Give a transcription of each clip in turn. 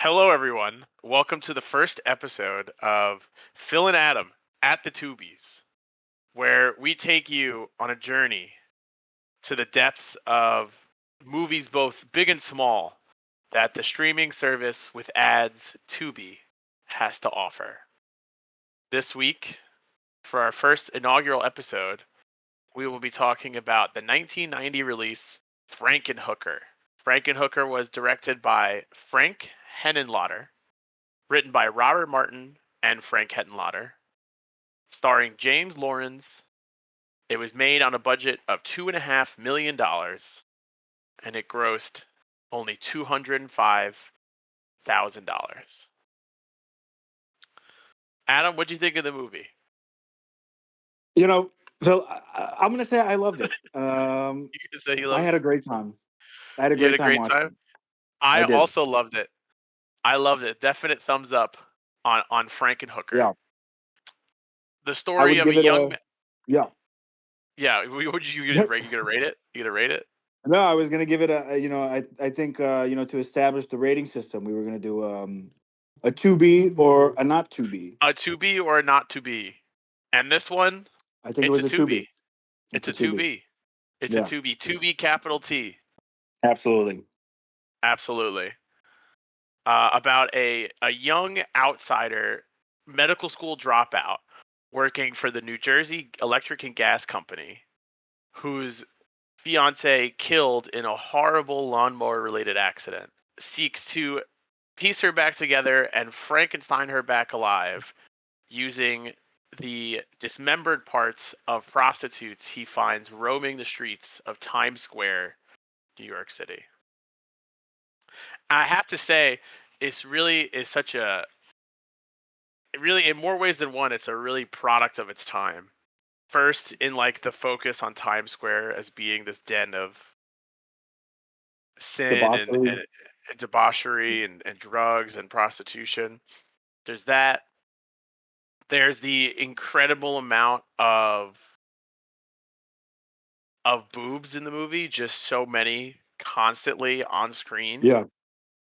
Hello, everyone. Welcome to the first episode of Phil and Adam at the Tubies, where we take you on a journey to the depths of movies, both big and small, that the streaming service with ads Tubi has to offer. This week, for our first inaugural episode, we will be talking about the 1990 release Frankenhooker. Frankenhooker was directed by Frank Henenlotter, written by Robert Martin and Frank Henenlotter, starring James Lawrence. It was made on a budget of $2.5 million, and it grossed only $205,000. Adam, what do you think of the movie? You know, Phil, I'm going to say I loved it. You can say you I loved had it. a great time. I had a You had great a time great watching time. it. I I did. also loved it. I loved it. Definite thumbs up on Frankenhooker. Yeah. The I story would of a give it young. a, yeah. Yeah, would you gonna rate? You gonna rate it? You gonna rate it? No, I was going to give it I think, to establish the rating system, we were going to do a 2B or a not 2B. A to be or not to be. And this one, I think it it's a was a to 2B. be. It's It's a a to 2B. be. It's a Yeah, to be. To be capital T. absolutely. Absolutely. About a young outsider medical school dropout working for the New Jersey Electric and Gas Company, whose fiance killed in a horrible lawnmower related accident, seeks to piece her back together and Frankenstein her back alive using the dismembered parts of prostitutes he finds roaming the streets of Times Square, New York City. I have to say, it's really is such a really in more ways than one, it's a really product of its time. First, in like the focus on Times Square as being this den of sin Debauchery. and debauchery and drugs and prostitution. There's that. There's the incredible amount of boobs in the movie, just so many constantly on screen, Yeah.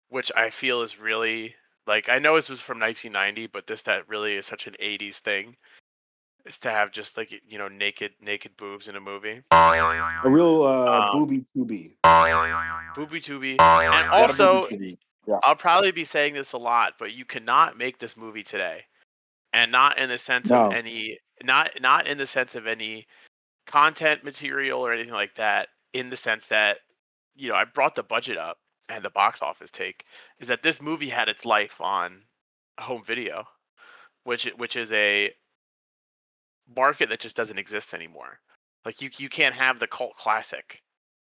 which I feel is really like I know this was from 1990, but that really is such an 80s thing is to have just like naked boobs in a movie. A real Um, booby 2B. Booby Tubi, and Got a booby also 2B. Yeah. I'll probably be saying this a lot, but you cannot make this movie today, and not in the sense of No. any not in the sense of any content material or anything like that, in the sense that, I brought the budget up and the box office take is that this movie had its life on home video, which is a market that just doesn't exist anymore. Like you can't have the cult classic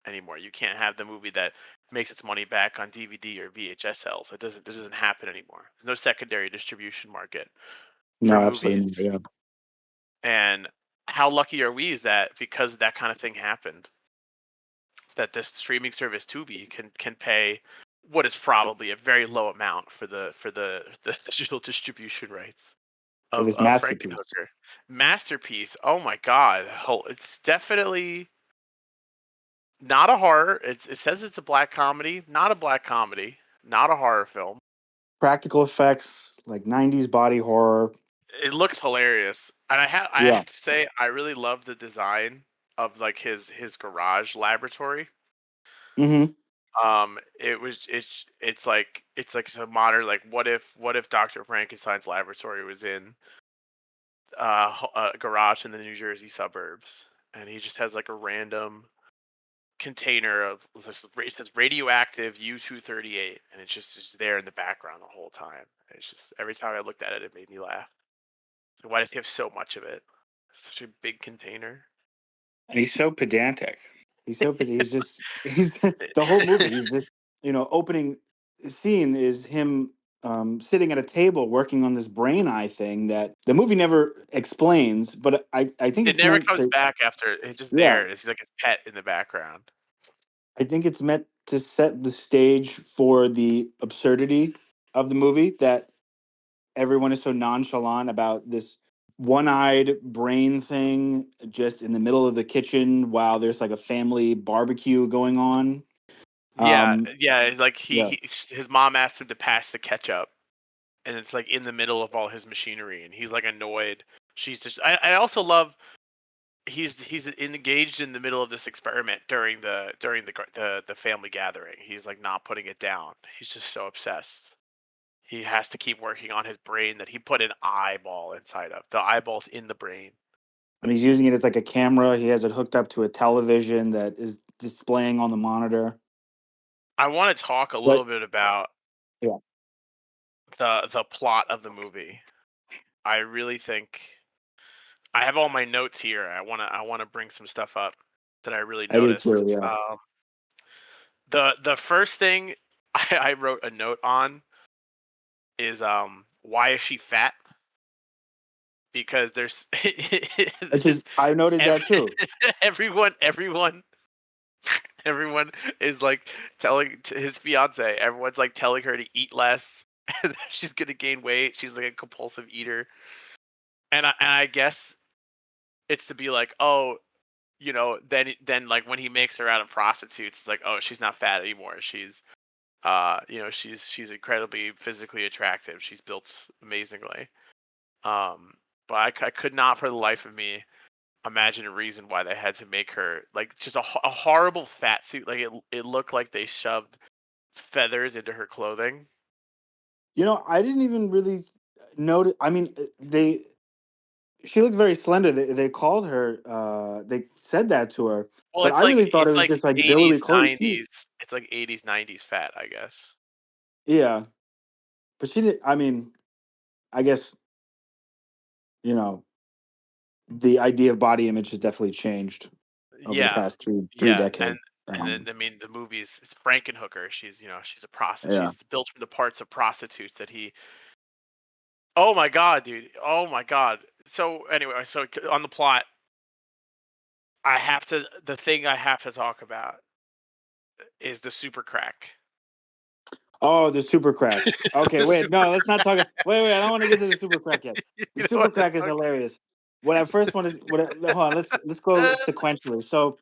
anymore. You can't have the movie that makes its money back on DVD or VHS sales. It doesn't happen anymore. There's no secondary distribution market No, for absolutely not. movies. Yeah. And how lucky are we is that because that kind of thing happened, that this streaming service Tubi can pay what is probably a very low amount for the digital distribution rights For this of masterpiece. Frankenhooker. Masterpiece. Oh my god. It's definitely not a horror. It says it's a black comedy. Not a black comedy. Not a horror film. Practical effects, like 90s body horror. It looks hilarious. And I Yeah. have to say I really love the design of like his garage laboratory. Hmm. It's like it's a modern, like, what if Dr. Frankenstein's laboratory was in a garage in the New Jersey suburbs, and he just has like a random container of this. It says radioactive U-238, and it's just there in the background the whole time. It's just every time I looked at it, it made me laugh. So why does he have so much of it? Such a big container. And he's so pedantic. He's just, he's the whole movie. He's just, opening scene is him sitting at a table working on this brain eye thing that the movie never explains, but I think It it's never meant comes to, back after. It's just yeah, there. It's like his pet in the background. I think it's meant to set the stage for the absurdity of the movie that everyone is so nonchalant about this one-eyed brain thing just in the middle of the kitchen while there's like a family barbecue going on. Yeah, Um, yeah. Like yeah, his mom asked him to pass the ketchup, and it's like in the middle of all his machinery, and he's like annoyed. She's just. I also love he's engaged in the middle of this experiment during the family gathering. He's like not putting it down. He's just so obsessed. He has to keep working on his brain that he put an eyeball inside of. The eyeball's in the brain. and he's using it as like a camera. He has it hooked up to a television that is displaying on the monitor. I want to talk a But little bit about yeah, the plot of the movie. I really think I have all my notes here. I wanna bring some stuff up that I really I did noticed. too. Yeah, The first thing I wrote a note on is why is she fat? Because there's it's just just I noted ev- that too. everyone everyone is like telling to his fiance. Everyone's like telling her to eat less. And she's gonna gain weight. She's like a compulsive eater, and I guess it's to be like, oh, then like when he makes her out of prostitutes, it's like, oh, she's not fat anymore. She's incredibly physically attractive. She's built amazingly. Um, but I could not for the life of me imagine a reason why they had to make her like just a horrible fat suit. Like it looked like they shoved feathers into her clothing. I didn't even really notice. I mean, they she looked very slender. They called her. They said that to her, Well, but it's I like really thought it it's was like just like billowly 80s, clothes. 90s. It's like 80s, 90s fat, I guess. Yeah, but she did. I mean, I guess you know the idea of body image has definitely changed over the Yeah, past three yeah, and decades. and then I mean the movie's is Frankenhooker. She's a prostitute. Yeah. She's built from the parts of prostitutes that he. Oh my god, dude. Oh my god. So anyway, on the plot, the thing I have to talk about is the super crack. Oh, the super crack. Okay, The wait, super no, let's not talk. Wait, I don't want to get to the super crack yet. you The know super what I'm crack is talking. hilarious. What I first want is what. Hold on, let's go sequentially.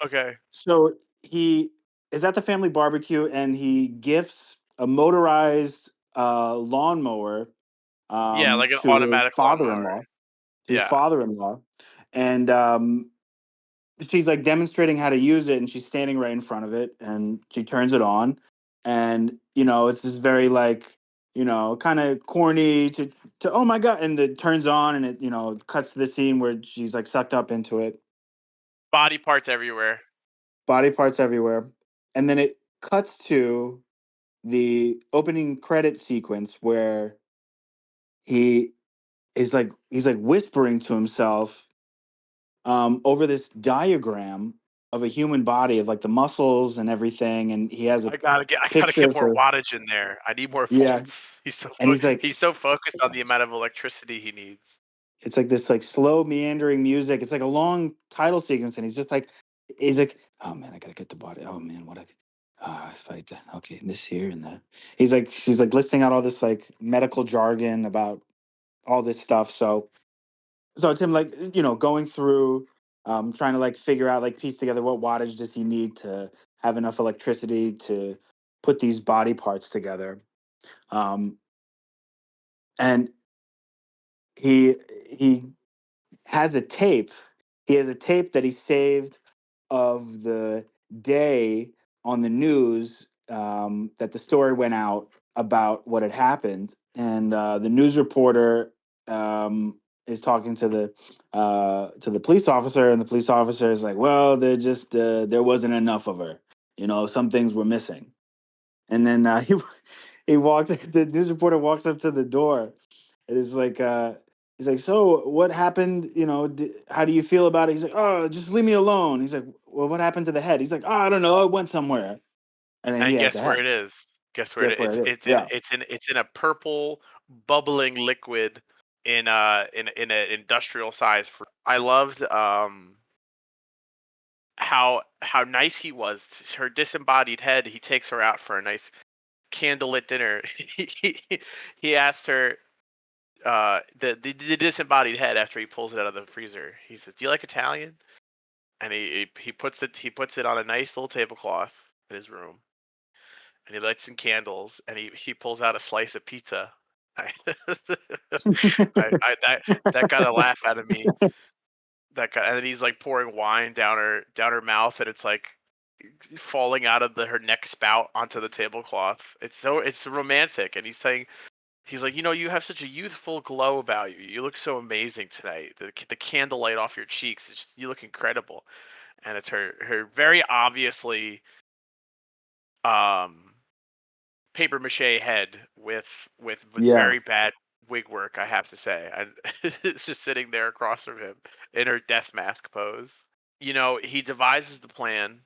Okay. So he is at the family barbecue and he gifts a motorized lawnmower Yeah, like an to his automatic lawnmower. father-in-law. To his Yeah. father-in-law, and she's like demonstrating how to use it, and she's standing right in front of it, and she turns it on, and it's this very like kind of corny to oh my god, and it turns on, and it cuts to the scene where she's like sucked up into it, Body parts everywhere. body parts everywhere, and then it cuts to the opening credit sequence where he he's like whispering to himself over this diagram of a human body of like the muscles and everything, and he has a I gotta get picture more for wattage in there. I need more yeah, volts. and he's like He's so focused on the amount of electricity he needs. it's like this like slow meandering music. It's like a long title sequence, and he's like, oh man, I gotta get the body. Oh man, what a if I okay, this here and that. She's like listing out all this like medical jargon about all this stuff. So it's him like going through trying to like figure out like piece together what wattage does he need to have enough electricity to put these body parts together. um and he has a tape. He has a tape that he saved of the day on the news, that the story went out about what had happened, and the news reporter is talking to the police officer, and the police officer is like, "Well, there wasn't enough of her. Some things were missing." And then he walks. The news reporter walks up to the door. It is like he's like, "So what happened? How do you feel about it?" He's like, "Oh, just leave me alone." He's like, "Well, what happened to the head?" He's like, "Oh, I don't know. It went somewhere." And then he And has the guess where head. it is? Guess where Guess where it's it is? it's in Yeah. it's in it's in a purple bubbling liquid in an industrial size. I loved how nice he was. Her disembodied head. He takes her out for a nice candlelit dinner. he he asked her the disembodied head after he pulls it out of the freezer. He says, "Do you like Italian?" And he puts it on a nice little tablecloth in his room. and he lights some candles, and he pulls out a slice of pizza. I, that got a laugh out of me. That guy, and then he's like pouring wine down her mouth, and it's like falling out of her neck spout onto the tablecloth. It's romantic, and he's like, you have such a youthful glow about you. You look so amazing tonight. The candlelight off your cheeks, you look incredible. And it's her very obviously um paper mache head with Yeah. very bad wig work, I have to say. It's just sitting there across from him in her death mask pose. He devises the plan.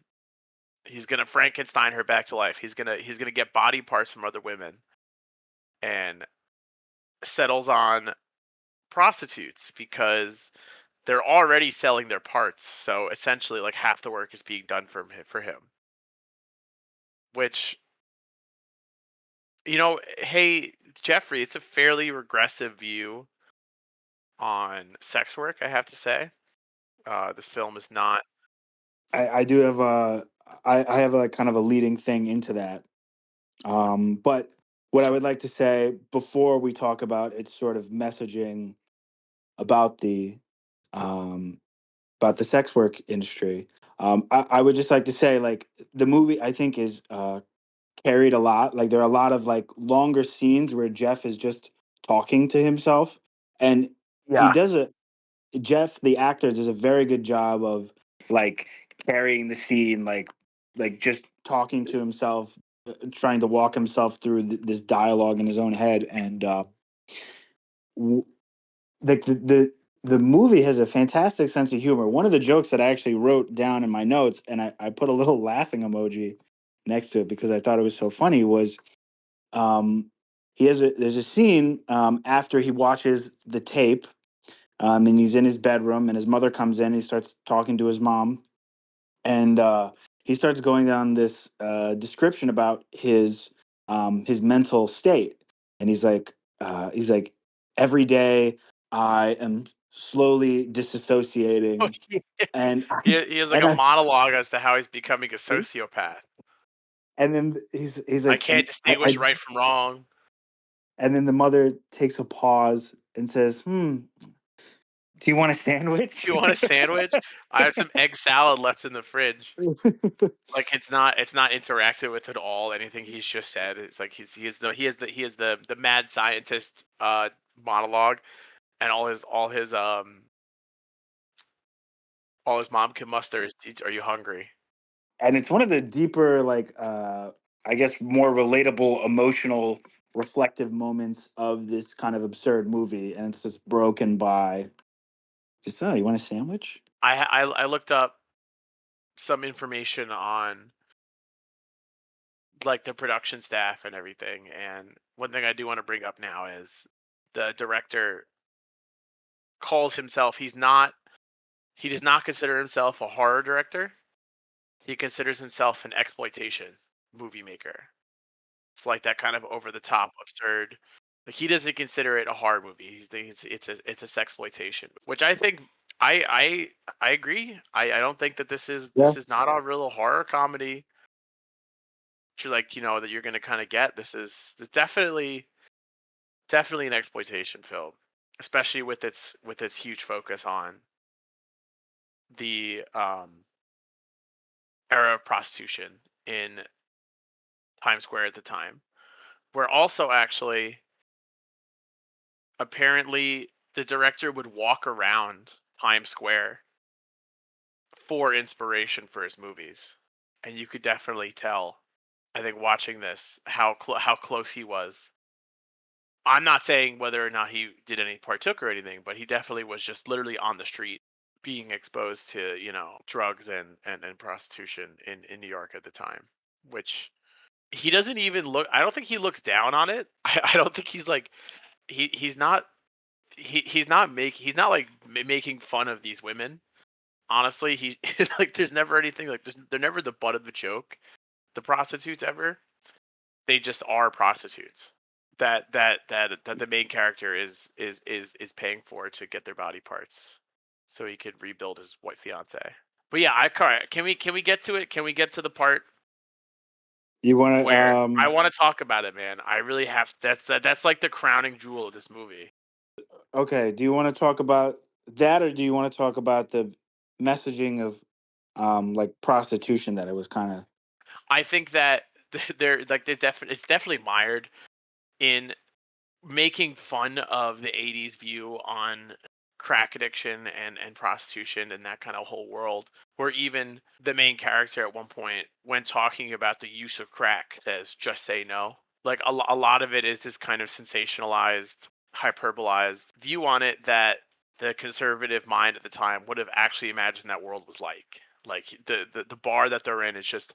He's gonna Frankenstein her back to life. He's gonna get body parts from other women and settles on prostitutes because they're already selling their parts. So essentially, like half the work is being done for him. Which, hey Jeffrey, it's a fairly regressive view on sex work, I have to say. This film is not. I do have I have a kind of a leading thing into that. But what I would like to say before we talk about its sort of messaging about um, the sex work industry, I would just like to say, like, the movie I think is carried a lot. Like, there are a lot of like longer scenes where Jeff is just talking to himself, and he Yeah. does a Jeff, the actor, does a very good job of like carrying the scene, like just talking to himself, trying to walk himself through this dialogue in his own head, and w- like the movie has a fantastic sense of humor. One of the jokes that I actually wrote down in my notes, and I put a little laughing emoji next to it because I thought it was so funny, was um, there's a scene after he watches the tape, and he's in his bedroom, and his mother comes in. He starts talking to his mom, and he starts going down this description about his mental state, and he's like, every day I am slowly disassociating, and He has like and a I monologue as to how he's becoming a sociopath. and then he's I like, can't distinguish right from wrong. and then the mother takes a pause and says, do you want a sandwich? You want a sandwich? I have some egg salad left in the fridge. Like it's not interactive with at all anything he's just said. It's like he has the mad scientist monologue, and all his mom can muster is, "Are you hungry?" And it's one of the deeper, like, I guess, more relatable, emotional, reflective moments of this kind of absurd movie, and it's just broken by just, oh, you want a sandwich? I looked up some information on like the production staff and everything, and one thing I do want to bring up now is the director calls himself he does not consider himself a horror director. He considers himself an exploitation movie maker. It's like that kind of over the top absurd. Like he doesn't consider it a horror movie. He thinks it's a sexploitation, which I think I agree. I don't think that Yeah. this is not a real horror comedy. You're like, that you're gonna kind of get. This definitely an exploitation film, especially with its huge focus on the era of prostitution in Times Square at the time. Where also actually apparently the director would walk around Times Square for inspiration for his movies, and you could definitely tell. I think watching this how close he was. I'm not saying whether or not he did any partook or anything, but he definitely was just literally on the street being exposed to drugs and prostitution in New York at the time, which he doesn't even look. I don't think he looks down on it. I don't think he's like he's not he's not like making fun of these women. Honestly, he like there's never anything like they're never the butt of the joke. The prostitutes ever. They just are prostitutes. That the main character is paying for to get their body parts so he could rebuild his white fiance. But yeah, I can we get to it? Can we get to the part You want to Where I want to talk about it, man. I really have. That's like the crowning jewel of this movie. okay, do you want to talk about that, or do you want to talk about the messaging of like prostitution that it was kind of. I think that it's definitely mired in making fun of the 80s view on crack addiction and prostitution and that kind of whole world, where even the main character at one point, when talking about the use of crack, says just say no. Like a lot of it is this kind of sensationalized, hyperbolized view on it that the conservative mind at the time would have actually imagined that world was like the bar that they're in is just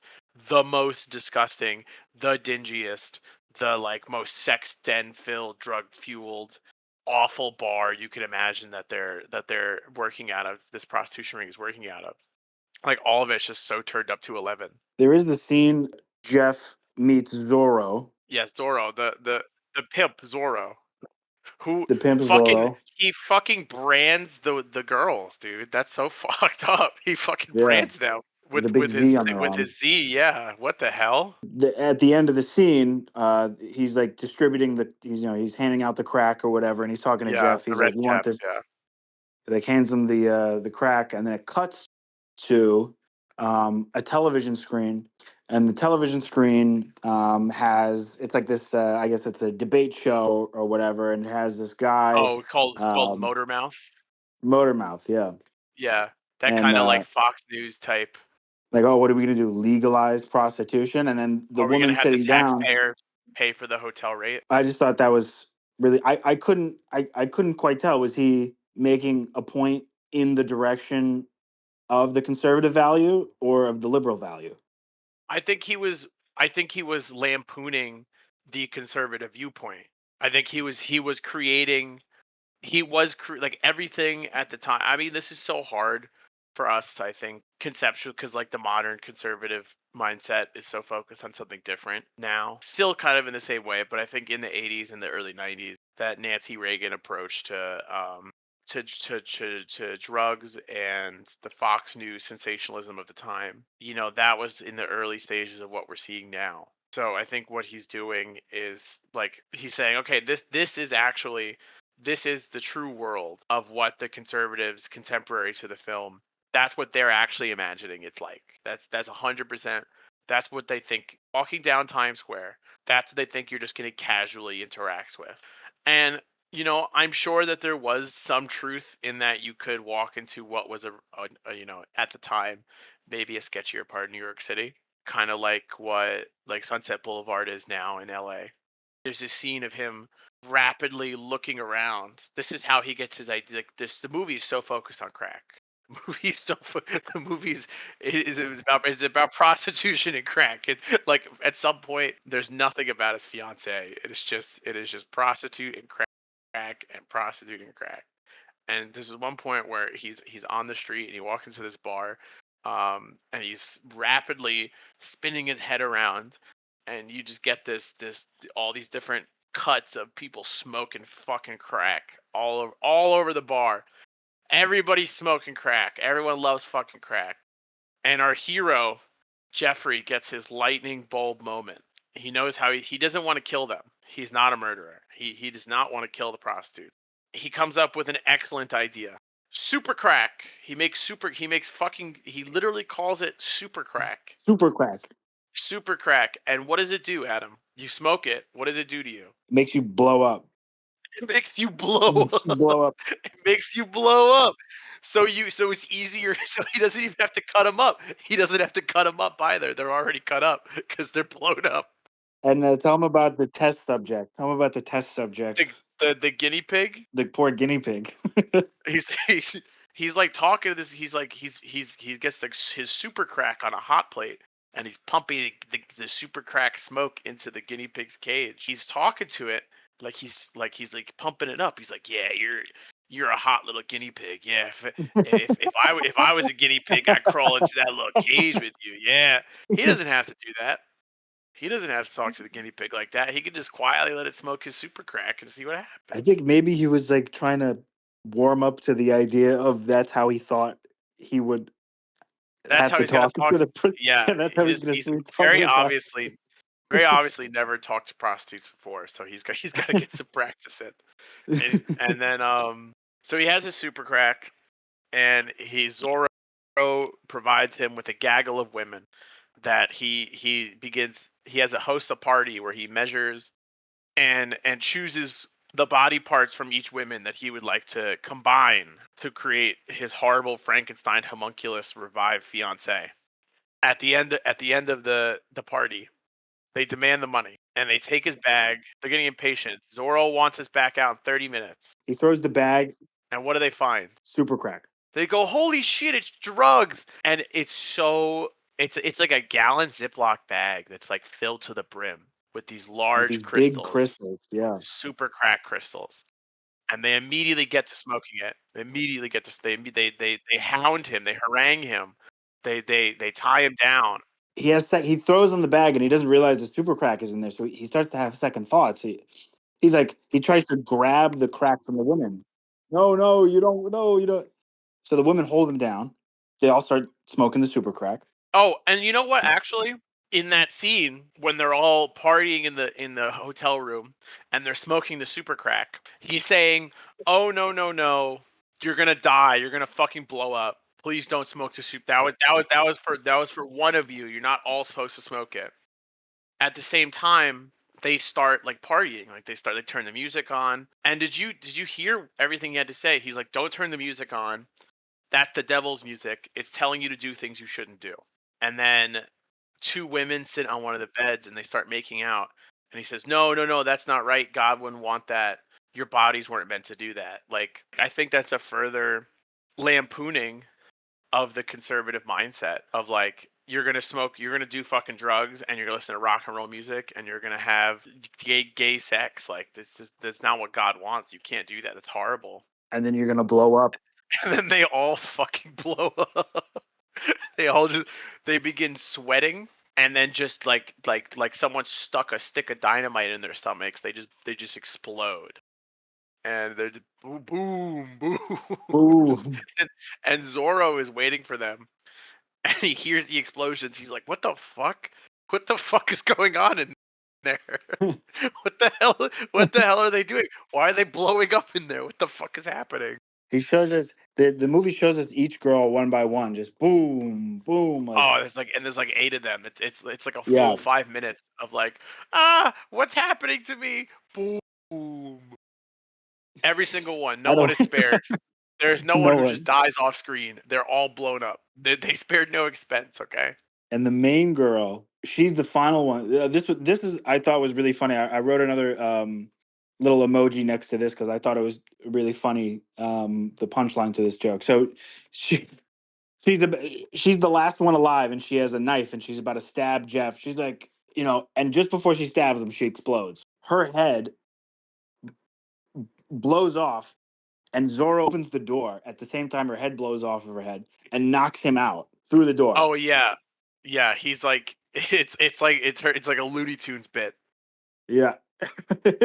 the most disgusting, the dingiest, the like most sex den filled, drug fueled, awful bar you could imagine that they're working out of. This prostitution ring is working out of. Like all of it's just so turned up to 11. There is the scene Jeff meets Zorro, Yes, Zorro, the pimp Zorro, who the pimp fucking Zorro. he fucking brands the girls, dude. That's so fucked up. He fucking Yeah, brands them with a big Z on their with arm. his Z. Yeah, what the hell? At the end of the scene, he's like distributing he's handing out the crack or whatever, and he's talking to Yeah, Jeff. the He's red like, "You want caps. this?" Yeah. Like hands him the crack, and then it cuts to a television screen, and the television screen has it's like this. I guess it's a debate show or whatever, and it has this guy, Oh, it's called um, Motor Mouth. Motormouth, yeah, Yeah, that and kind of like Fox News type. like, oh, what are we gonna do? Legalize prostitution? And then the Are we gonna woman have the sitting down. taxpayer pay for the hotel rate? I just thought that was really. I couldn't quite tell. Was he making a point in the direction of the conservative value or of the liberal value? I think he was. I think he was lampooning the conservative viewpoint. I think he was creating like everything at the time. I mean, this is so hard for us, I think, conceptual, because like the modern conservative mindset is so focused on something different now. Still kind of in the same way, but I think in the 80s and the early 90s, that Nancy Reagan approach to drugs and the Fox News sensationalism of the time, that was in the early stages of what we're seeing now. So I think what he's doing is like he's saying, okay, this is the true world of what the conservatives contemporary to the film. That's what they're actually imagining it's like. That's 100%. That's what they think. Walking down Times Square, that's what they think you're just going to casually interact with. And I'm sure that there was some truth in that you could walk into what was at the time, maybe a sketchier part of New York City, kind of like what like Sunset Boulevard is now in LA. There's this scene of him rapidly looking around. This is how he gets his idea. Like the movie is so focused on crack. The movie's is about prostitution and crack. It's like at some point there's nothing about his fiance. It is just prostitute and crack and prostitute and crack. And this is one point where he's on the street and he walks into this bar, and he's rapidly spinning his head around, and you just get this all these different cuts of people smoking fucking crack all over the bar. Everybody's smoking crack. Everyone loves fucking crack. And our hero, Jeffrey, gets his lightning bulb moment. He knows how he doesn't want to kill them. He's not a murderer. He does not want to kill the prostitute. He comes up with an excellent idea. Super crack. He literally calls it super crack. Super crack Super crack. And what does it do, Adam? You smoke it. What does it do to you? makes you blow up. It makes you blow Makes you up. blow up. It makes you blow up. So it's easier. So he doesn't even have to cut them up. He doesn't have to cut them up either. They're already cut up because they're blown up. And tell them about the test subject. Tell them about the test The subjects. the guinea pig. The poor guinea pig. He's he's he's like talking to this. He gets his super crack on a hot plate, and he's pumping the super crack smoke into the guinea pig's cage. He's talking to it like he's pumping it up. He's like, yeah, you're a hot little guinea pig. Yeah, if I was a guinea pig, I'd crawl into that little cage with you. Yeah, he doesn't have to do that. He doesn't have to talk to the guinea pig like that. He can just quietly let it smoke his super crack and see what I happens. think maybe he was like trying to warm up to the idea of that's how he thought he would That's have how to he's gonna talk talk. to the. Yeah, Yeah, that's how he's going to he's sweet talk to very the obviously prostitutes. very obviously never talked to prostitutes before, so he's got to get some practice in. And then so he has a super crack, and Zorro provides him with a gaggle of women that he has a host a party where he measures and chooses the body parts from each woman that he would like to combine to create his horrible Frankenstein homunculus revived fiance. At the end of the party, they demand the money and they take his bag. They're getting impatient. Zorro wants his back out in 30 minutes. He throws the bag, And what do they find? super crack. They go, "Holy shit, it's drugs!" And it's like a gallon Ziploc bag that's like filled to the brim with these With large these big crystals, crystals. Yeah. super crack crystals. And they immediately get to smoking it. They immediately get to they hound him, they harangue him, they tie him down. He throws on the bag and he doesn't realize the super crack is in there, so he starts to have second thoughts. He's like he tries to grab the crack from the woman. No, no, you don't. No, you don't. So the women hold him down. They all start smoking the super crack. Oh, and you know what? Actually, in that scene when they're all partying in the hotel room and they're smoking the super crack, he's saying, "Oh no, no, no! You're gonna die. You're gonna fucking blow up. Please don't smoke the soup. That was for one of you. You're not all supposed to smoke it." At the same time, they start like partying. Like they turn the music on. And did you hear everything he had to say? He's like, "Don't turn the music on. That's the devil's music. It's telling you to do things you shouldn't do." And then two women sit on one of the beds and they start making out. And he says, "No, no, no, that's not right. God wouldn't want that. Your bodies weren't meant to do that." Like, I think that's a further lampooning of the conservative mindset of like, you're gonna smoke, you're gonna do fucking drugs, and you're gonna listen to rock and roll music, and you're gonna have gay sex. Like, that's not what God wants. You can't do that. That's horrible. And then you're gonna blow up. And then they all fucking blow up. They all just they begin sweating, and then just like someone stuck a stick of dynamite in their stomachs. They just explode, and they're just boom, boom, boom. Ooh. And Zorro is waiting for them, and he hears the explosions. He's like, "What the fuck? What the fuck is going on in there? What the hell? What the hell are they doing? Why are they blowing up in there? What the fuck is happening?" He shows us the movie shows us each girl one by one, just boom, boom, like Oh, there's like 8 of them. It's like a yeah. full 5 minutes of like, what's happening to me? Boom. Every single one. No I one don't is spared. There's no one no who just one. dies off screen. They're all blown up. They spared no expense. Okay. And the main girl, she's the final one. This is I thought was really funny. I wrote another little emoji next to this because I thought it was really funny. The punchline to this joke. So she she's the last one alive, and she has a knife, and she's about to stab Jeff. She's like, and just before she stabs him, she explodes. Her head blows off, and Zorro opens the door at the same time her head blows off of her head and knocks him out through the door. Oh yeah, yeah. He's like, it's like a Looney Tunes bit. Yeah. Where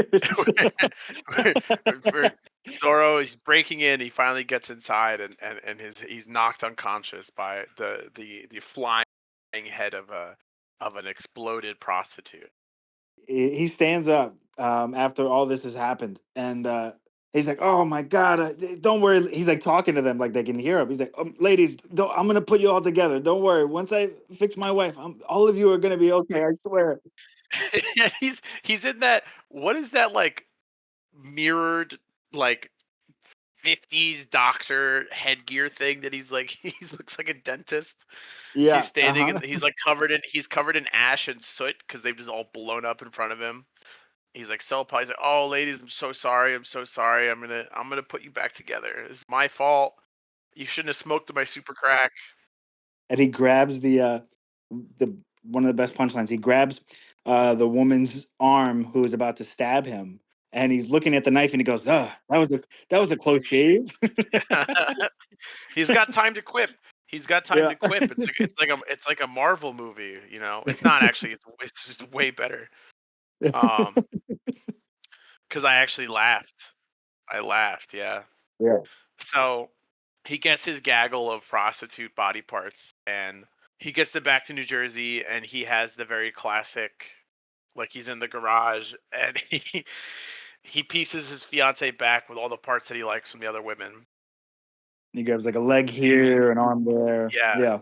Zorro is breaking in. He finally gets inside, and he's knocked unconscious by the flying head of an exploded prostitute. He stands up after all this has happened, and he's like, "Oh my god, don't worry." He's like talking to them like they can hear him. He's like, "Ladies, I'm gonna put you all together. Don't worry. Once I fix my wife, all of you are gonna be okay. I swear." Yeah, he's in that. What is that like mirrored like 50s doctor headgear thing that he's like he looks like a dentist. He's Yeah. Uh standing huh. and he's covered in ash and soot because they've just all blown up in front of him. He's like so apologized. Like, "Oh, ladies, I'm so sorry. I'm so sorry. I'm gonna put you back together. It's my fault. You shouldn't have smoked my super crack." And he grabs the one of the best punchlines. He grabs the woman's arm who is about to stab him, and he's looking at the knife, and he goes, "Ugh, that was a close shave." He's got time to quip. He's got time Yeah. to quip. It's like a Marvel movie. It's not actually. It's just way better. Um, because I actually laughed. I laughed. Yeah. Yeah. So he gets his gaggle of prostitute body parts, and he gets them back to New Jersey, and he has the very classic. Like he's in the garage and he pieces his fiance back with all the parts that he likes from the other women. He grabs like a leg here, an arm there. Yeah, Yeah.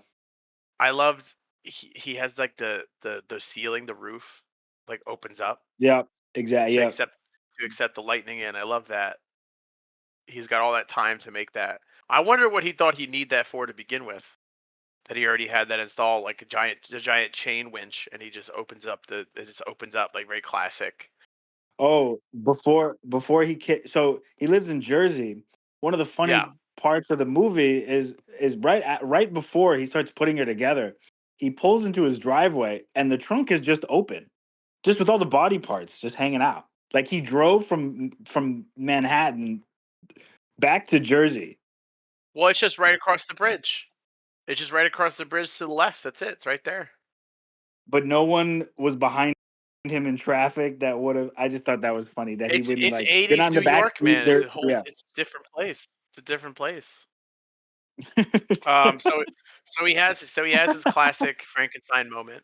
I loved. He has like the ceiling, the roof, like opens up Yep. Exactly. to Yep. accept the lightning in. I love that. He's got all that time to make that. I wonder what he thought he'd need that for to begin with. That he already had that installed, like a giant chain winch, and he just opens up it just opens up like very classic. Oh, before so he lives in Jersey. One of the Yeah. funny parts of the movie is right before he starts putting her together. He pulls into his driveway and the trunk is just open, just with all the body parts just hanging out. Like he drove from Manhattan back to Jersey, Well, it's just right across the bridge. It's just right across the bridge to the left. That's it. It's right there. but no one was behind him in traffic that would have. I just thought that was funny that he wouldn't It's like. They're 80s not in New the back York, seat. man. They're yeah. It's a different place. It's a different place. So he has his classic Frankenstein moment,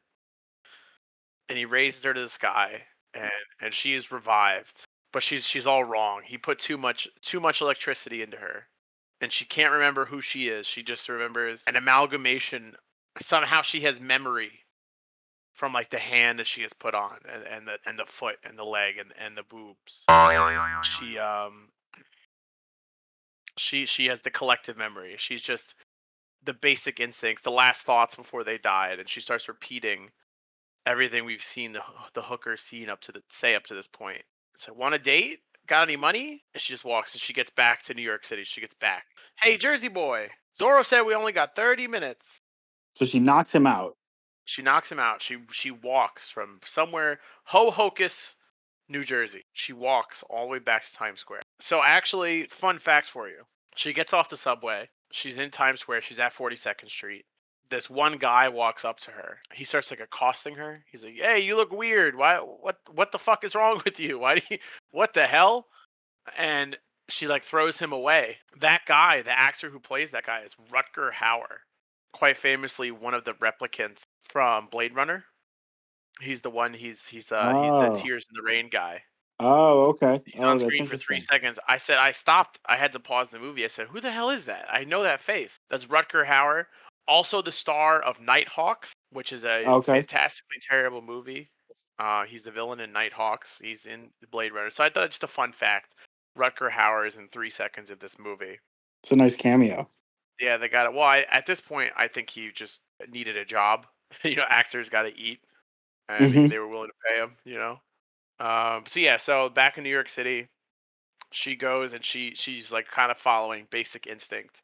and he raises her to the sky, and she is revived, but she's all wrong. He put too much electricity into her, and she can't remember who she is. She just remembers an amalgamation. Somehow she has memory from like the hand that she has put on, and the foot and the leg and the boobs. She she has the collective memory. She's just the basic instincts, the last thoughts before they died, and she starts repeating everything we've seen the hooker scene up to this point. So, want a date? Got any money? And she just walks and she gets back to New York City. She gets back. Hey, Jersey boy. Zorro said we only got 30 minutes. So she knocks him out. She knocks him out. She walks from somewhere Ho-Hocus, New Jersey. She walks all the way back to Times Square. So actually, fun fact for you. She gets off the subway. She's in Times Square. She's at 42nd Street. This one guy walks up to her. He starts like accosting her. He's like, "Hey, you look weird. Why? What the fuck is wrong with you? Why do you? What the hell?" And she like throws him away. That guy, the actor who plays that guy, is Rutger Hauer, quite famously one of the replicants from Blade Runner. He's the one. He's the Oh. Tears in the Rain guy. Oh, okay. He's on Oh, that's screen for 3 interesting. seconds. I said I stopped. I had to pause the movie. I said, "Who the hell is that? I know that face." That's Rutger Hauer, also the star of Nighthawks, which is a Okay. fantastically terrible movie. He's the villain in Nighthawks. He's in Blade Runner. So I thought just a fun fact. Rutger Hauer is in 3 seconds of this movie. It's a nice cameo. Yeah, they got it. Well, at this point, I think he just needed a job. Actors got to eat. I mean, Hmm. they were willing to pay him. So yeah, so back in New York City, she goes and she's like kind of following basic instinct,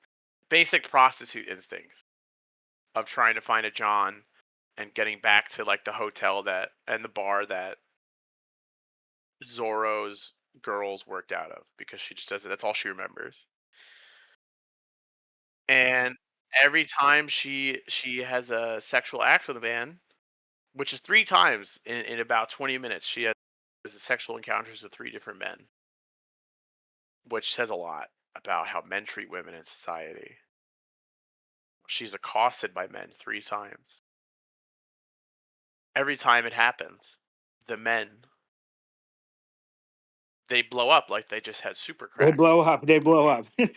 basic prostitute instincts of trying to find a John and getting back to like the hotel that and the bar that Zorro's girls worked out of because she just says that's all she remembers. And every time she has a sexual act with a man, which is 3 times in about 20 minutes, she has sexual encounters with 3 different men, which says a lot about how men treat women in society. She's accosted by men 3 times. Every time it happens, the men they blow up like they just had super They crack. blow up. They blow up. They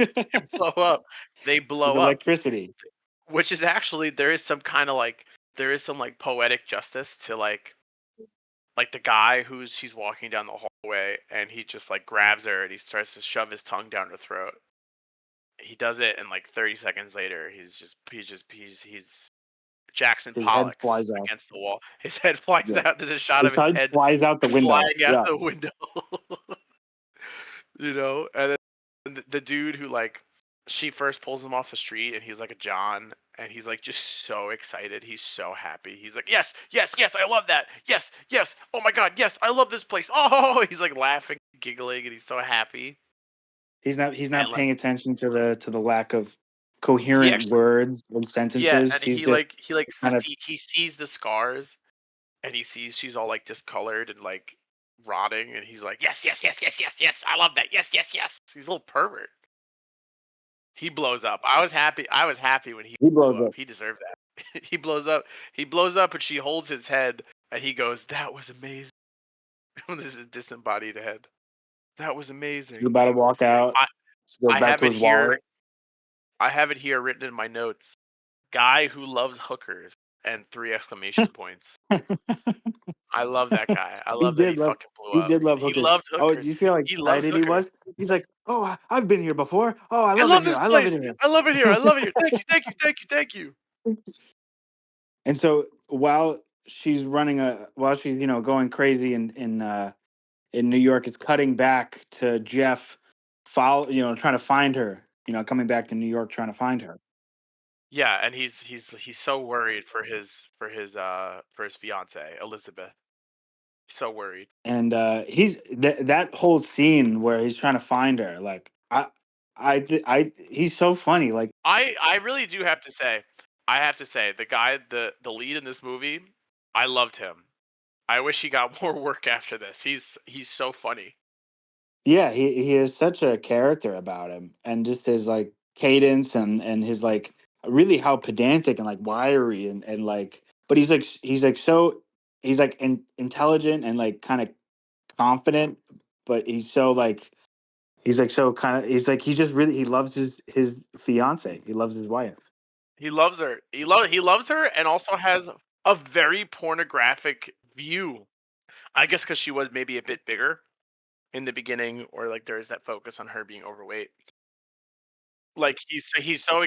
blow up. They With blow up, electricity. which is actually there is some kind of like there is some like poetic justice to like the guy who's he's walking down the hallway and he just like grabs her and he starts to shove his tongue down her throat. He does it and like 30 seconds later he's Jackson His head Pollock's flies off. against the wall. His head flies Yeah. out. There's a shot of His his head head flies out the window. flying out Yeah. the window. And then the dude who like she first pulls him off the street and he's like a John and he's like just so excited. He's so happy. He's like, "Yes, yes, yes, I love that. Yes, yes. Oh my god, yes, I love this place." Oh, he's like laughing, giggling, and he's so happy. He's And not like paying attention to the lack of he coherent actually words and yeah, sentences. and He's just kind of he sees the scars and he sees she's all like discolored and like rotting and he's like, "Yes, yes, yes, yes, yes, yes. I love that. Yes, yes, yes." He's a little pervert. He blows up. I was happy when he he blew blows up. up. He deserved that. He blows up. He blows up and she holds his head and he goes, "That was amazing." This is disembodied head. That was He's amazing. about to walk out. I He goes I back have to it his here. wallet. I have it here written in my notes. Guy who loves hookers and three exclamation points. I love that guy. I he love that he did love fucking blew he up. did love He hookers. loved Oh, hookers. do you see how He loves excited he hookers. was? He's like, "Oh, I've been here before. Oh, I I love it love here. this I love it place. here." I love it here. I love it here. Thank you. Thank you. Thank you. Thank you. And so while she's while she's going crazy in New York, it's cutting back to Jeff, trying to find her. Coming back to New York, trying to find her. Yeah, and he's so worried for his fiance Elizabeth. So worried. And that whole scene where he's trying to find her, like he's so funny. Like, I really do have to say, the guy, the lead in this movie, I loved him. I wish he got more work after this. He's so funny. yeah, he has such a character about him, and just his like cadence and his like really how pedantic and like wiry and like, but he's like intelligent and like kind of confident, but he's like so kind of he's just really he loves his fiance, he loves his wife. He loves her. He loves her, and also has a very pornographic view. I guess because she was maybe a bit bigger in the beginning, or like there's that focus on her being overweight. Like he's so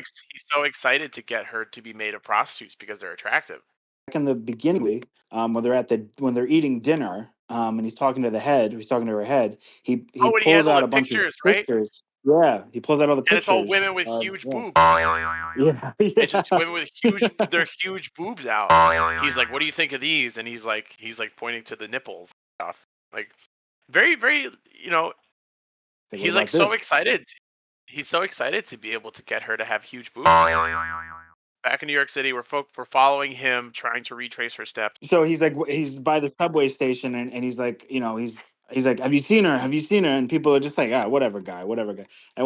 excited to get her to be made of prostitutes because they're attractive. Back in the beginning, when they're eating dinner, and he's talking to her head. He Oh, and he has pulls all out the a bunch of pictures, right? pictures. Yeah, he pulls out all the And it's all pictures. women with huge Yeah, boobs. yeah, It's just yeah. women with huge boobs out. He's like, "What do you think of these?" And he's like pointing to the nipples and stuff. Like very, very, Like, what he's like about so this? excited. He's so excited to be able to get her to have huge boobs. Back in New York City, we're following him, trying to retrace her steps. So he's by the subway station, and he's like, he's like, have you seen her? Have you seen her? And people are just like, whatever, guy, whatever, guy. And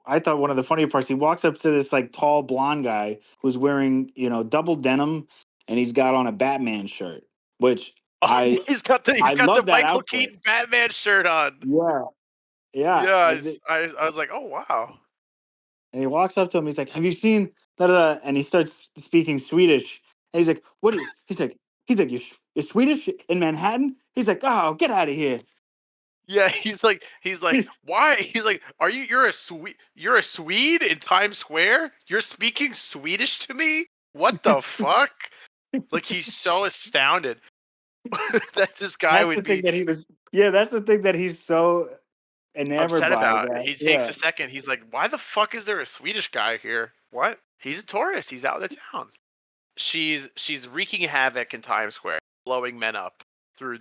I thought one of the funnier parts, he walks up to this like tall blonde guy who's wearing, double denim, and he's got on a Batman shirt, which Oh, I he's I got the love that Michael outfit. Keaton Batman shirt on. Yeah, yeah. Yeah, I was like, oh wow. And he walks up to him. He's like, "Have you seen da da da?" And he starts speaking Swedish. And he's like, "What do you?" He's like, "You're Swedish in Manhattan?" He's like, "Oh, get out of here!" Yeah, he's like, why? He's like, you're a Swede in Times Square? You're speaking Swedish to me? What the fuck? Like he's so astounded that this guy That's the would thing be that he was. Yeah, that's the thing that he's so enamored upset by. about. That He takes yeah, a second. He's like, why the fuck is there a Swedish guy here? What? He's a tourist. He's out of the town. She's wreaking havoc in Times Square, blowing men up through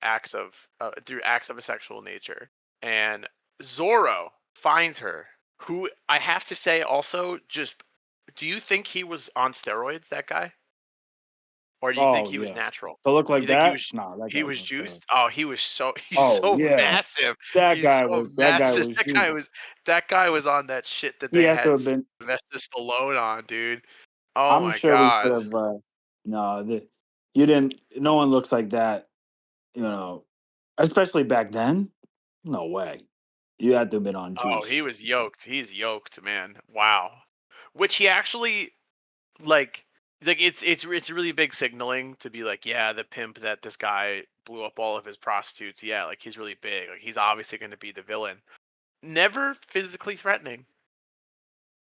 acts of a sexual nature. And Zorro finds her, who I have to say also just, do you think he was on steroids, that guy? Or do you think oh he was yeah. natural? To look You like think he that? was Nah, that he guy was was on steroids. juiced? Oh, he's Oh so yeah, massive. He's so that guy massive. was That guy huge. was that guy was on that shit that He they has to had have been. Sylvester Stallone on, dude. Oh I'm my sure we god. could have. No, you didn't. No one looks like that. Especially back then. No way. You had to have been on Oh, he juice. was yoked. He's yoked, man. Wow. Which he actually like it's really big signaling to be like, yeah, the pimp that this guy blew up all of his prostitutes. Yeah, like he's really big. Like he's obviously going to be the villain. Never physically threatening.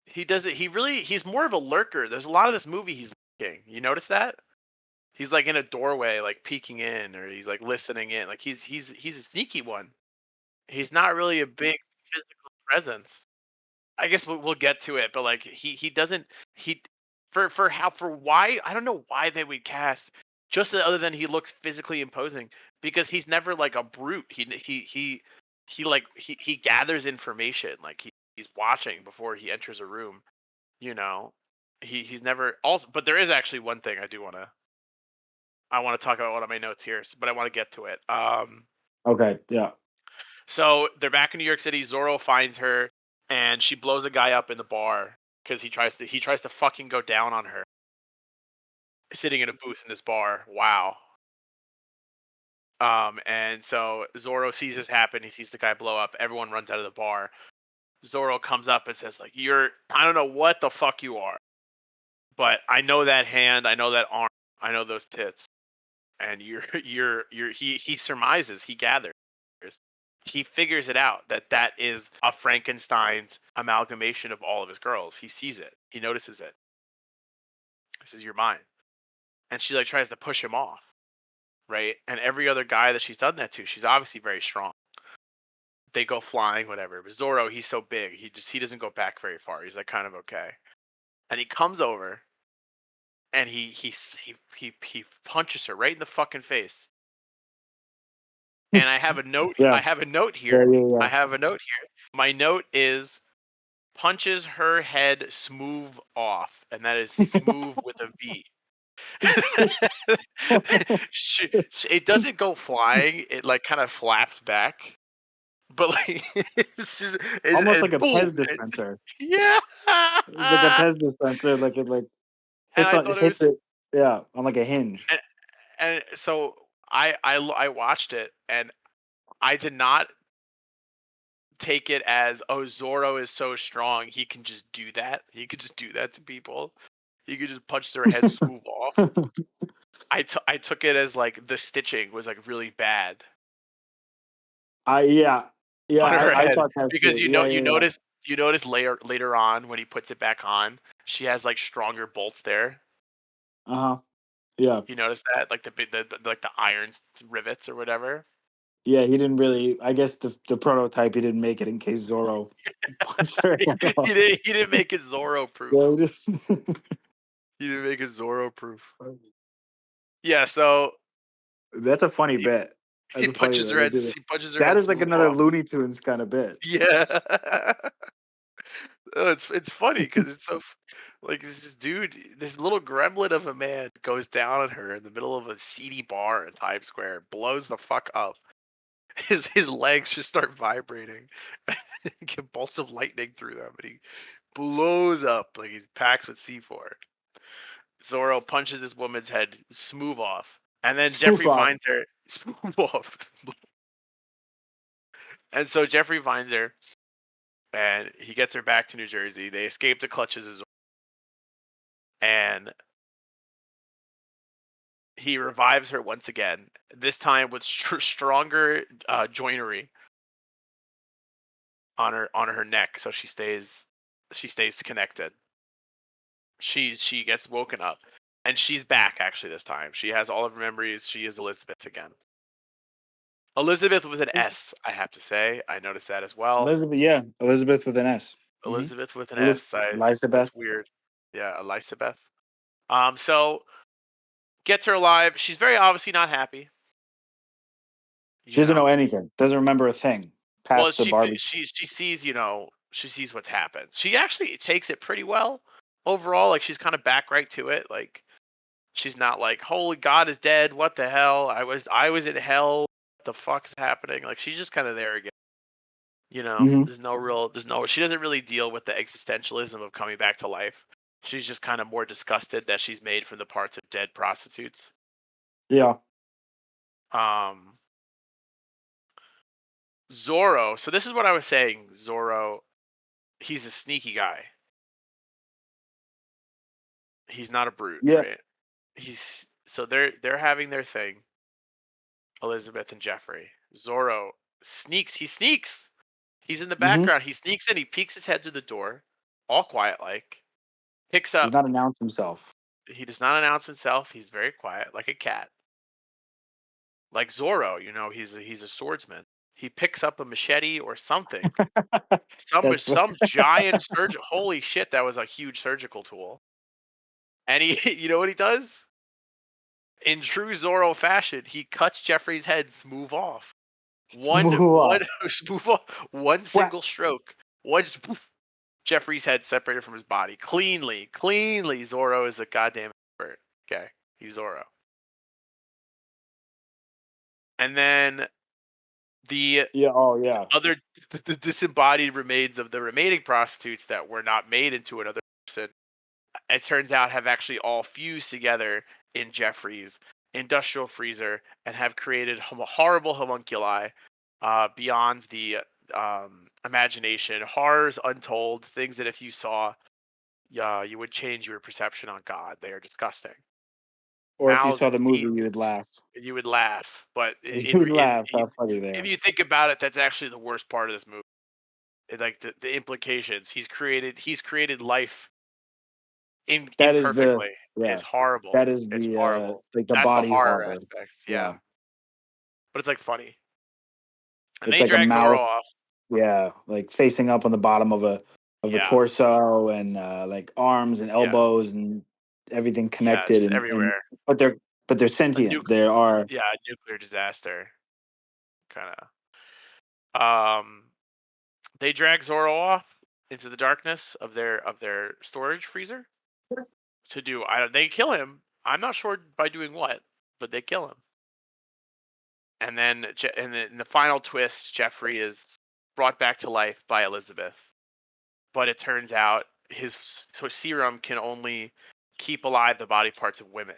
He does it. He's more of a lurker. There's a lot of this movie he's lurking. You notice that? He's like in a doorway, like peeking in, or he's like listening in. Like he's a sneaky one. He's not really a big physical presence. I guess we'll get to it, but like he doesn't he for why I don't know why they would cast just other than he looks physically imposing, because he's never like a brute. He gathers information, like he's watching before he enters a room. You know, he's never also. But there is actually one thing I want to talk about one of my notes here, but I want to get to it. Okay, yeah. So they're back in New York City. Zorro finds her, and she blows a guy up in the bar because he tries to fucking go down on her, sitting in a booth in this bar. Wow. And so Zoro sees this happen. He sees the guy blow up. Everyone runs out of the bar. Zoro comes up and says, like, I don't know what the fuck you are, but I know that hand, I know that arm, I know those tits. And he surmises, he gathers, he figures it out that is a Frankenstein's amalgamation of all of his girls. He sees it, he notices it. This is your mind. And she like tries to push him off, right? And every other guy that she's done that to, she's obviously very strong. They go flying, whatever. But Zoro, he's so big, he doesn't go back very far. He's like kind of okay. And he comes over and he punches her right in the fucking face. And I have a note. Yeah. I have a note Yeah. here. Yeah. Yeah. I have a note here. My note is punches her head smooth off, and that is smooth with a V. It doesn't go flying. It like kind of flaps back, but like it's just Almost like and a boom. Pez dispenser. Yeah. It's like a Pez dispenser. Like it like And hits I on thought it hits was, it. Yeah, on like a hinge. and so I watched it, and I did not take it as, oh, Zoro is so strong, he can just do that. He could just do that to people. He could just punch their head smooth off. I took it as like the stitching was like really bad I yeah. Yeah, on her I head, thought that because too. Yeah, you yeah, yeah. notice later on when he puts it back on, she has like stronger bolts there. Uh-huh. Yeah. You notice that, like like the iron rivets or whatever. Yeah, he didn't really I guess the prototype he didn't make it in case Zoro punched her head off. He didn't make it Zoro proof. Yeah, he just He didn't make it Zoro proof. Yeah, so That's a funny he bit. That's a funny bit. They did it. he punches her That head is like smooth another off. Looney Tunes kind of bit. Yeah. Oh, it's funny because it's so like this dude, this little gremlin of a man goes down on her in the middle of a seedy bar in Times Square, blows the fuck up. His legs just start vibrating, get bolts of lightning through them, and he blows up like he's packed with C4. Zoro punches this woman's head smooth off, and then Smooth Jeffrey off. finds her smooth off, and so Jeffrey finds her, and he gets her back to New Jersey. They escape the clutches of Zoro, and he revives her once again. This time with stronger joinery on her neck, so she stays connected. She gets woken up, and she's back actually this time. She has all of her memories. She is Elizabeth again. Elizabeth with an S, I have to say. I noticed that as well. Elizabeth, yeah. Elizabeth with an S. Mm-hmm. Elizabeth with an S. Elizabeth. That's weird. Yeah, Elizabeth. So gets her alive. She's very obviously not happy. She You doesn't know know. anything. Doesn't remember a thing. Well, Past the barbecue. she sees, she sees what's happened. She actually takes it pretty well overall. Like she's kind of back right to it. Like she's not like, holy God is dead. What the hell? I was in hell. What the fuck's happening? Like she's just kind of there again. Mm-hmm. She doesn't really deal with the existentialism of coming back to life. She's just kind of more disgusted that she's made from the parts of dead prostitutes. Yeah. Um, Zorro. So this is what I was saying. Zorro, he's a sneaky guy. He's not a brute, Yeah. right? They're having their thing. Elizabeth and Jeffrey. Zorro sneaks. He sneaks. He's in the Mm-hmm. background. He sneaks in. He peeks his head through the door, all quiet like. Picks Does up. not announce himself. He does not announce himself. He's very quiet, like a cat. Like Zorro, he's a swordsman. He picks up a machete or something. That's Some giant surgical. Holy shit, that was a huge surgical tool. And he, you know what he does? In true Zorro fashion, he cuts Jeffrey's head smooth off. One smooth. smooth off. One Whack. single stroke. One just poof, Jeffrey's head separated from his body. Cleanly. Zorro is a goddamn expert. Okay. He's Zorro. And then the Yeah. Oh yeah. other the disembodied remains of the remaining prostitutes that were not made into another person, it turns out have actually all fused together in Jeffries, industrial freezer and have created horrible homunculi beyond the imagination, horrors untold, things that if you saw, you would change your perception on God. They are disgusting. Or if you Mouths saw and the movie, teeth, you would laugh. you would laugh. But You would laugh. How funny they if are. you think about it, that's actually the worst part of this movie. Like the implications. He's created life That is the imperfectly. yeah. Is horrible. That is It's the horrible. like the That's the body horror horror. aspect. Yeah, Yeah. but it's like funny. And It's they like a drag Zorro mouth. off. Yeah, like facing up on the bottom of a Yeah, torso, and like arms and yeah, elbows and everything yeah. connected, Just and everywhere. but they're A sentient. nuclear, They are. yeah, a nuclear disaster. Kind of. They drag Zorro off into the darkness of their storage freezer to do. I don't. They kill him. I'm not sure by doing what, but they kill him. And then, in the final twist, Jeffrey is brought back to life by Elizabeth. But it turns out his serum can only keep alive the body parts of women.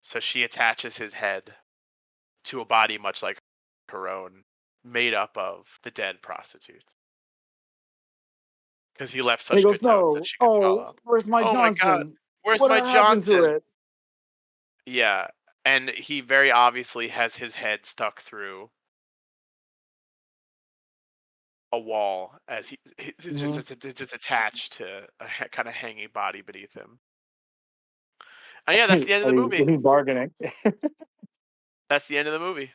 So she attaches his head to a body much like her own, made up of the dead prostitutes. Because he left And he such goes, good notes that "No, she could oh, follow. where's my Oh my God, Johnson? where's What my happened to Johnson? it?" Yeah, and he very obviously has his head stuck through a wall as it's just, Hmm. it's just attached to a kind of hanging body beneath him. And yeah, that's the end of the movie. He's bargaining. That's the end of the movie.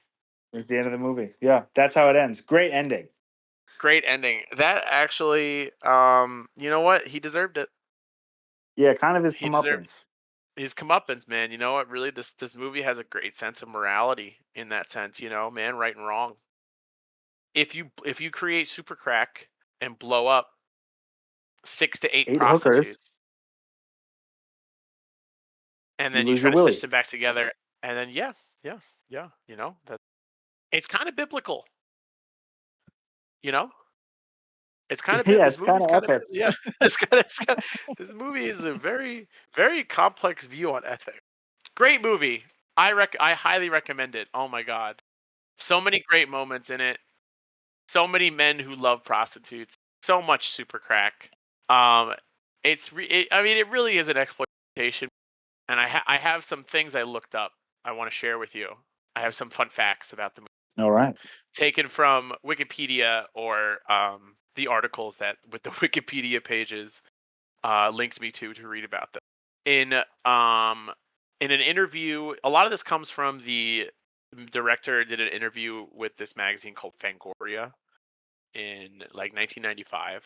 It's the end of the movie. Yeah, that's how it ends. Great ending. Great ending. That actually, you know what? He deserved it. Yeah, kind of his He deserved comeuppance. his comeuppance, man. You know what? Really, this movie has a great sense of morality in that sense. You know, man, right and wrong. If you create super crack and blow up 6 to 8 8 hookers, prostitutes, and you then you lose try your to stitch willy. them back together, and then yeah, yeah, yeah. That it's kind of biblical. You know, it's kind of Yeah, this it's kind movie's of kind of ethics. yeah. This movie is a very very complex view on ethics. Great movie. I highly recommend it. Oh my god. So many great moments in it. So many men who love prostitutes. So much super crack. Um I mean it really is an exploitation, and I have some things I looked up I want to share with you. I have some fun facts about the movie All right. taken from Wikipedia or the articles that with the Wikipedia pages linked me to read about them. In um in an interview, a lot of this comes from the director did an interview with this magazine called Fangoria in like 1995.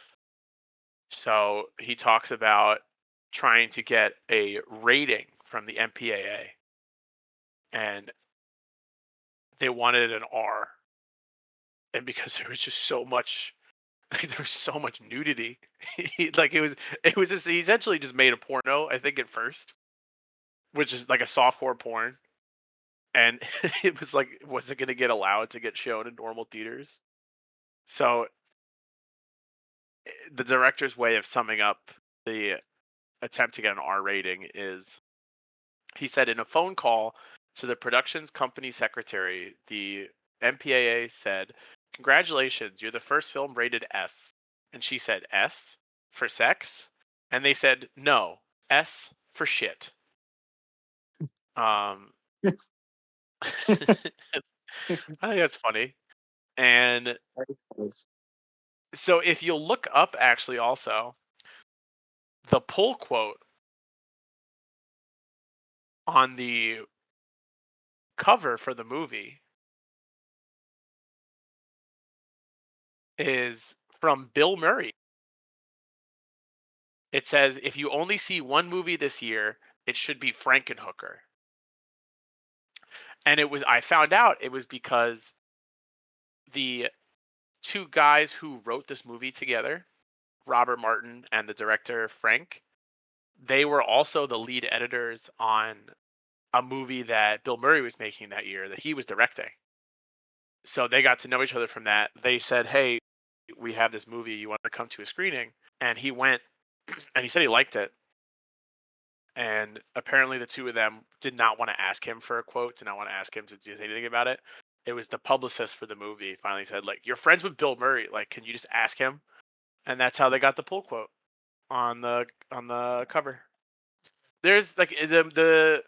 So he talks about trying to get a rating from the MPAA, and they wanted an R, and because there was just so much like, there was so much nudity. Like it was just he essentially just made a porno, I think at first, which is like a softcore porn, and it was like wasn't going to get allowed to get shown in normal theaters. So the director's way of summing up the attempt to get an R rating is he said in a phone call to the productions company secretary, the MPAA said, "Congratulations, you're the first film rated S." And she said, "S for sex?" And they said, "No, S for shit." Um, I think that's funny. And so if you'll look up actually also the pull quote on the cover for the movie is from Bill Murray. It says, "If you only see one movie this year, it should be Frankenhooker." And I found out it was because the two guys who wrote this movie together, Robert Martin and the director Frank, they were also the lead editors on a movie that Bill Murray was making that year that he was directing. So they got to know each other from that. They said, "Hey, we have this movie. You want to come to a screening?" And he went, and he said he liked it. and apparently the two of them did not want to ask him for a quote, did not want to ask him to do anything about it. It was the publicist for the movie finally said, like, "You're friends with Bill Murray, like, can you just ask him?" And that's how they got the pull quote on the cover. There's like the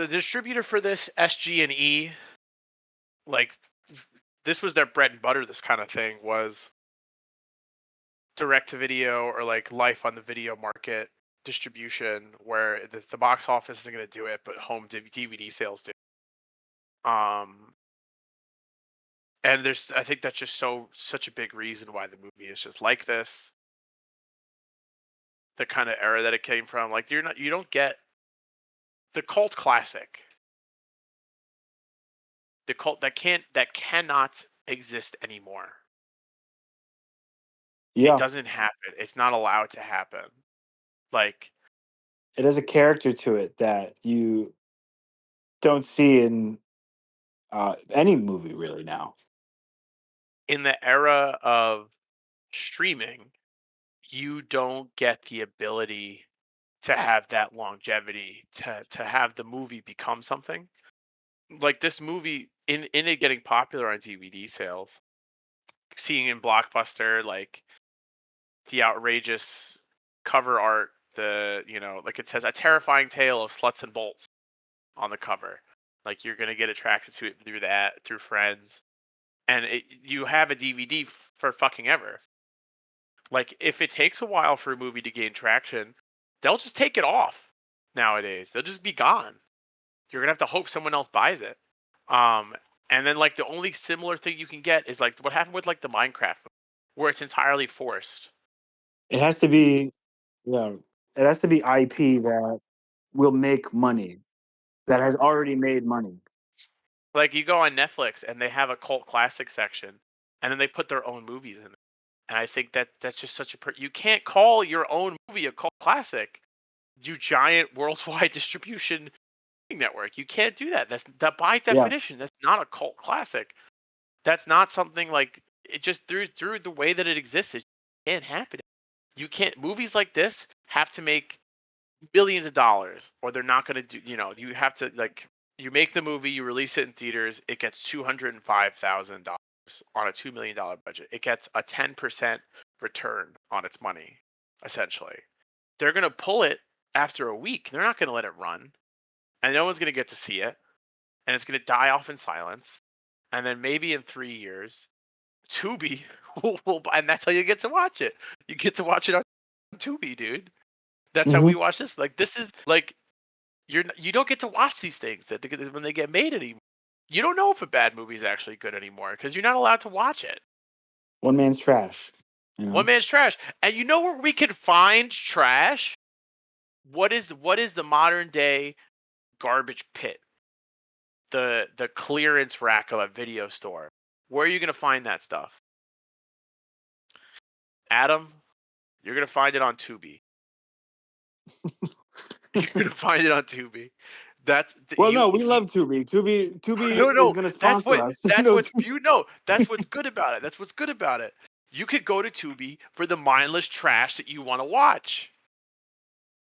distributor for this, SG&E, like, this was their bread and butter. This kind of thing was direct to video, or like life on the video market distribution, where the box office isn't going to do it, but home DVD sales do. Um, and I think that's just such a big reason why the movie is just like this. The kind of era that it came from, like, you don't get the cult classic, the cult that cannot exist anymore. It Yeah, doesn't happen. It's not allowed to happen. Like, it has a character to it that you don't see in any movie really now. in the era of streaming, you don't get the ability to have that longevity, to have the movie become something. Like, this movie, in it getting popular on DVD sales, seeing in Blockbuster, like, the outrageous cover art, like, it says "A Terrifying Tale of Sluts and Bolts" on the cover. Like, you're gonna get attracted to it through that, through friends, and you have a DVD for fucking ever. Like, if it takes a while for a movie to gain traction, they'll just take it off nowadays. They'll just be gone. You're gonna have to hope someone else buys it. Um, and then, like, the only similar thing you can get is like what happened with, like, the Minecraft movie, where it's entirely forced. It has to be, yeah, it has to be IP that will make money, that has already made money. Like, you go on Netflix and they have a cult classic section, and then they put their own movies in it. And I think that's just such you can't call your own movie a cult classic. You giant worldwide distribution network. You can't do that. That by Yeah, definition, that's not a cult classic. That's not something, like, it just through the way that it exists, it can't happen. You can't Movies like this have to make billions of dollars, or they're not going to do, you have to, like, you make the movie, you release it in theaters, it gets $205,000 on a $2 million budget. It gets a 10% return on its money, essentially. They're going to pull it after a week. They're not going to let it run, and no one's going to get to see it, and it's going to die off in silence. And then maybe in 3 years, Tubi and that's how you get to watch it. You get to watch it on Tubi, dude. That's how hmm, we watch this. Like, this is like, you don't get to watch these things when they get made anymore. You don't know if a bad movie is actually good anymore because you're not allowed to watch it. one man's trash. You One know, man's trash. And you know where we can find trash? What is the modern day garbage pit? The clearance rack of a video store. Where are you gonna find that stuff? Adam, you're gonna find it on Tubi. You're gonna find it on Tubi. well, no, we love Tubi. Tubi No, is no. going to That's sponsor what us. that's No, what's you know. That's what's good about it. That's what's good about it. You could go to Tubi for the mindless trash that you want to watch.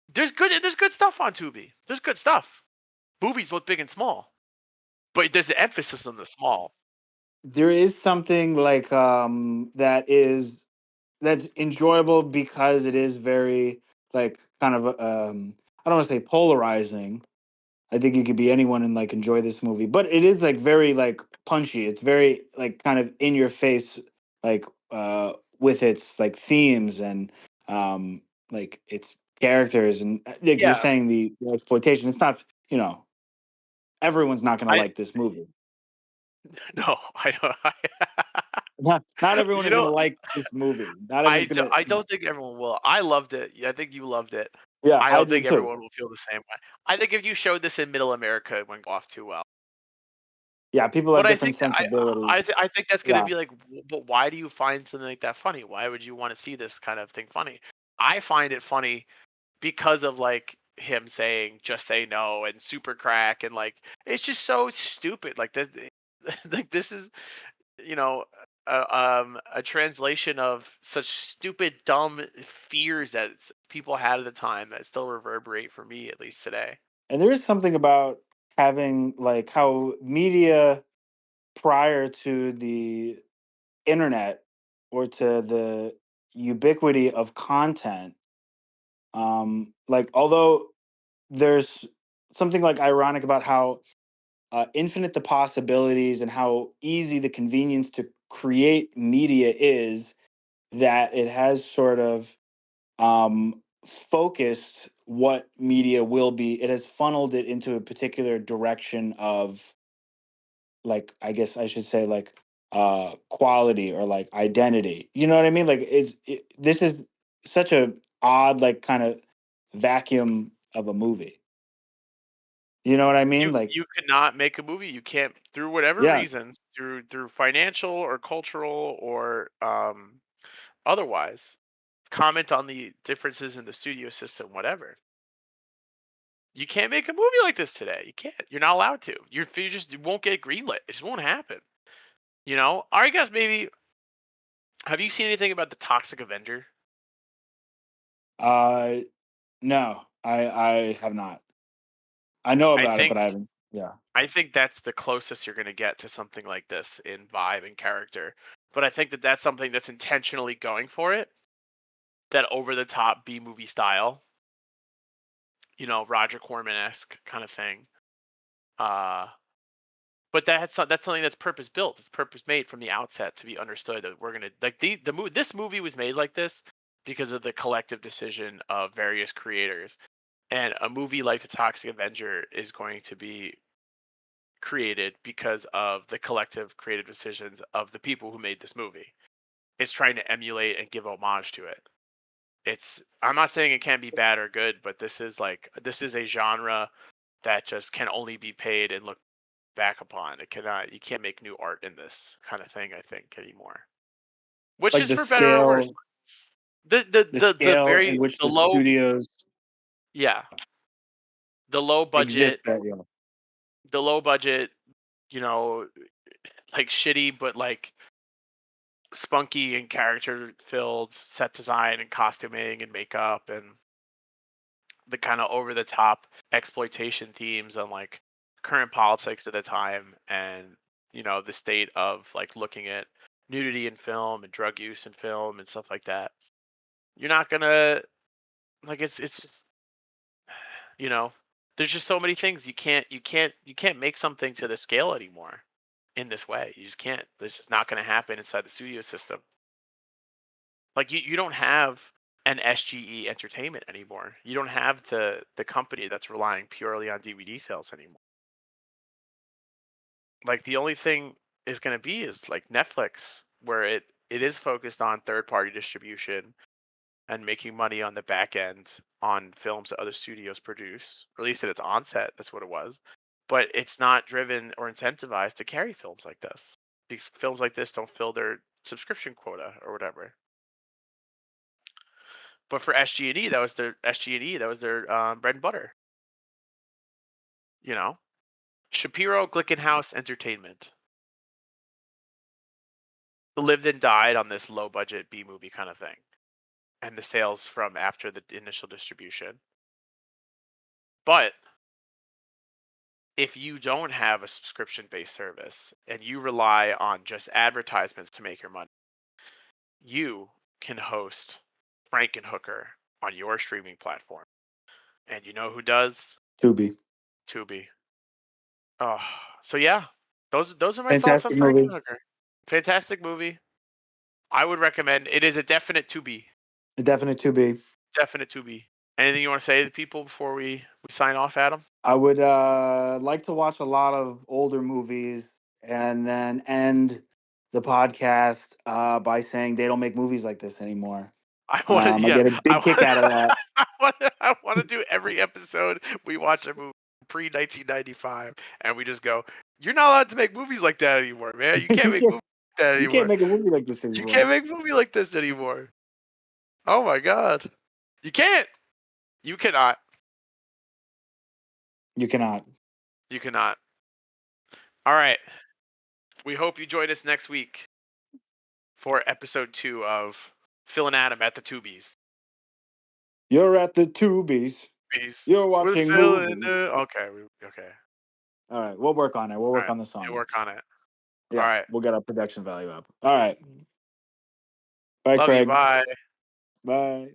There's good stuff on Tubi. There's good stuff. Movies both big and small, but there's an emphasis on the small. there is something like that's enjoyable because it is very like kind of I don't want to say polarizing. I think you could be anyone and like enjoy this movie, but it is like very like punchy. It's very like kind of in your face, like with its like themes and um like its characters and like you're Yeah, saying the exploitation. It's not, everyone's not going to I like this movie. no, I don't. Not everyone You is going to know, like this movie. Not everyone's going I to. don't think everyone will. I loved it. I think you loved it. Yeah, I I don't did think too. everyone will feel the same way. I think if you showed this in Middle America, it wouldn't go off too well. Yeah, people But have I different think sensibilities. I think that's gonna Yeah. be like, but why do you find something like that funny? Why would you want to see this kind of thing funny? I find it funny because of, like, him saying "just say no" and super crack, and, like, it's just so stupid. Like that, like, this is, you know a translation of such stupid, dumb fears that people had at the time that still reverberate for me, at least today. And there is something about having like how media prior to the internet or to the ubiquity of content, like although there's something like ironic about how infinite the possibilities and how easy the convenience to create media is, that it has sort of focused what media will be. It has funneled it into a particular direction of, like, I guess I should say, like, quality or like identity. You know what I mean? Like, this is such a odd, like, kind of vacuum of a movie. You know what I mean? Like, You could not make a movie. You can't, through whatever yeah, reasons, through financial or cultural or otherwise. Comment on the differences in the studio system, whatever. You can't make a movie like this today. You can't. You're not allowed to. You just you won't get greenlit. It just won't happen. You know. Or I guess maybe. Have you seen anything about the Toxic Avenger? uh, no, I have not. I know I about it, think but I haven't. Yeah. I think that's the closest you're going to get to something like this in vibe and character. But I think that that's something that's intentionally going for it. That over the top B movie style, Roger Corman esque kind of thing. Uh, but that's something that's purpose built. It's purpose made from the outset to be understood that we're gonna like the movie. This movie was made like this because of the collective decision of various creators. And a movie like The Toxic Avenger is going to be created because of the collective creative decisions of the people who made this movie. It's trying to emulate and give homage to it. I'm not saying it can't be bad or good, but this is a genre that just can only be paid and looked back upon. You can't make new art in this kind of thing, I think, anymore. Which Like is for better or worse. the scale in which The the low, studios yeah, the low exist budget, at, yeah. the low budget, you know, like shitty but like spunky and character filled set design and costuming and makeup and the kind of over the top exploitation themes and like current politics at the time and the state of like looking at nudity in film and drug use in film and stuff like that. You're not gonna like it's just you know there's just so many things you can't make something to the scale anymore in this way. You just can't. This is not going to happen inside the studio system. Like you don't have an SGE Entertainment anymore. You don't have the company that's relying purely on DVD sales anymore. Like the only thing is going to be is like Netflix, where it is focused on third party distribution and making money on the back end on films that other studios produce. Or at least at its onset, that's what it was. But it's not driven or incentivized to carry films like this because films like this don't fill their subscription quota or whatever. But for SG&E, that was their bread and butter. You know, Shapiro Glickenhaus Entertainment lived and died on this low budget B movie kind of thing, and the sales from after the initial distribution. But if you don't have a subscription based service and you rely on just advertisements to make your money, you can host Frankenhooker on your streaming platform. And you know who does? Tubi. Tubi. Oh, so yeah, those are my thoughts on Fantastic movie. Frankenhooker. Fantastic movie. I would recommend. It is a definite to be. A definite Tubi. Definite to be. Anything you want to say to the people before we sign off, Adam? I would like to watch a lot of older movies and then end the podcast by saying they don't make movies like this anymore. I want to. I Yeah, get a big kick out of that. I want to do every episode. We watch a movie pre 1995, and we just go. You're not allowed to make movies like that anymore, man. You can't you make can't movies like that you can't anymore. make a movie like this You anymore. can't make a movie like this anymore. Oh my god. You can't. You cannot. You cannot. You cannot. All right. We hope you join us next week. for episode 2 of Phil and Adam at the Tubies. You're at the Tubies. Tubies You're with watching Phil and movies. okay, okay. All right, we'll work on it. We'll All work right, on the song you work mix. on it. All Yeah, right, we'll get our production value up. All right. Bye, love you. Craig. Bye. Bye.